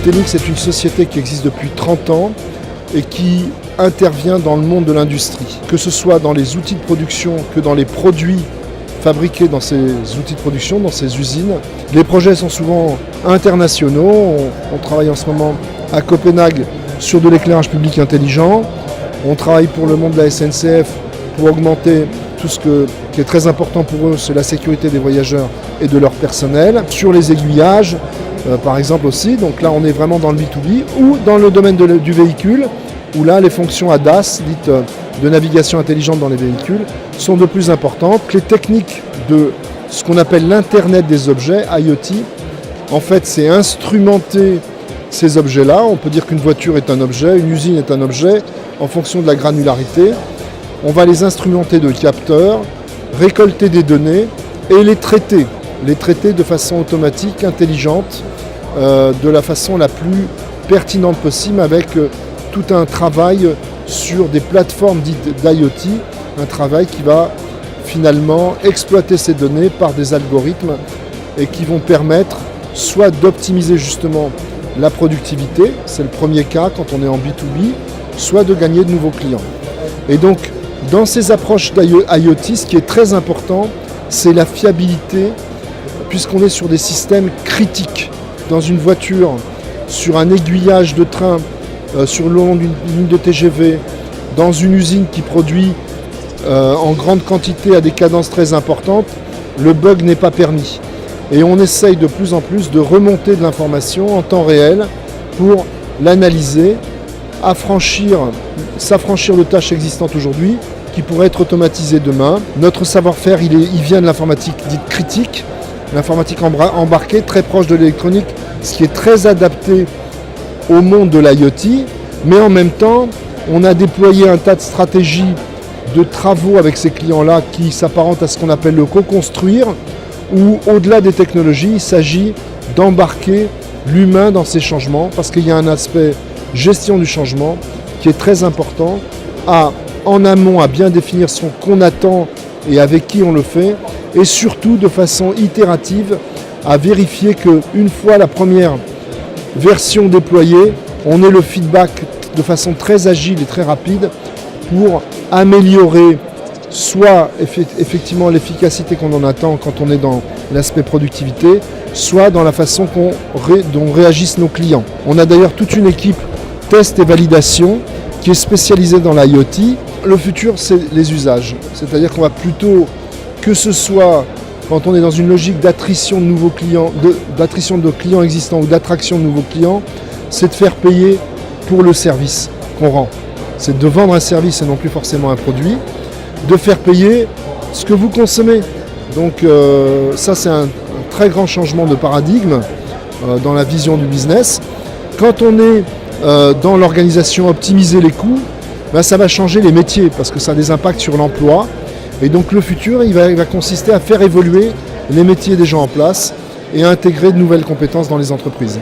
Nutelix est une société qui existe depuis 30 ans et qui intervient dans le monde de l'industrie, que ce soit dans les outils de production que dans les produits fabriqués dans ces outils de production, dans ces usines. Les projets sont souvent internationaux. On travaille en ce moment à Copenhague sur de l'éclairage public intelligent. On travaille pour le monde de la SNCF pour augmenter tout ce qui est très important pour eux, c'est la sécurité des voyageurs et de leur personnel. Sur les aiguillages, par exemple aussi, donc là on est vraiment dans le B2B, ou dans le domaine du véhicule, où là les fonctions ADAS, dites de navigation intelligente dans les véhicules, sont de plus importantes. Les techniques de ce qu'on appelle l'Internet des objets, IoT, en fait c'est instrumenter ces objets-là. On peut dire qu'une voiture est un objet, une usine est un objet, en fonction de la granularité. On va les instrumenter de capteurs, récolter des données et les traiter de façon automatique, intelligente, de la façon la plus pertinente possible, avec tout un travail sur des plateformes dites d'IoT, un travail qui va finalement exploiter ces données par des algorithmes et qui vont permettre soit d'optimiser justement la productivité, c'est le premier cas quand on est en B2B, soit de gagner de nouveaux clients. Et donc, dans ces approches d'IoT, ce qui est très important, c'est la fiabilité, puisqu'on est sur des systèmes critiques. Dans une voiture, sur un aiguillage de train, sur le long d'une ligne de TGV, dans une usine qui produit en grande quantité à des cadences très importantes, le bug n'est pas permis. Et on essaye de plus en plus de remonter de l'information en temps réel pour l'analyser, s'affranchir de tâches existantes aujourd'hui qui pourraient être automatisées demain. Notre savoir-faire, il vient de l'informatique dite critique, l'informatique embarquée, très proche de l'électronique, ce qui est très adapté au monde de l'IoT, mais en même temps, on a déployé un tas de stratégies de travaux avec ces clients-là qui s'apparentent à ce qu'on appelle le co-construire, où au-delà des technologies, il s'agit d'embarquer l'humain dans ces changements, parce qu'il y a un aspect gestion du changement qui est très important, en amont à bien définir ce qu'on attend et avec qui on le fait, et surtout de façon itérative à vérifier qu'une fois la première version déployée, on ait le feedback de façon très agile et très rapide pour améliorer soit effectivement l'efficacité qu'on en attend quand on est dans l'aspect productivité, soit dans la façon dont réagissent nos clients. On a d'ailleurs toute une équipe test et validation qui est spécialisée dans l'IoT. Le futur, c'est les usages. C'est-à-dire qu'on va plutôt, que ce soit quand on est dans une logique d'attrition de nouveaux clients, d'attrition de clients existants ou d'attraction de nouveaux clients, c'est de faire payer pour le service qu'on rend. C'est de vendre un service et non plus forcément un produit, de faire payer ce que vous consommez. Donc ça, c'est un très grand changement de paradigme dans la vision du business. Quand on est dans l'organisation optimiser les coûts, ça va changer les métiers parce que ça a des impacts sur l'emploi. Et donc le futur, il va consister à faire évoluer les métiers déjà en place et à intégrer de nouvelles compétences dans les entreprises.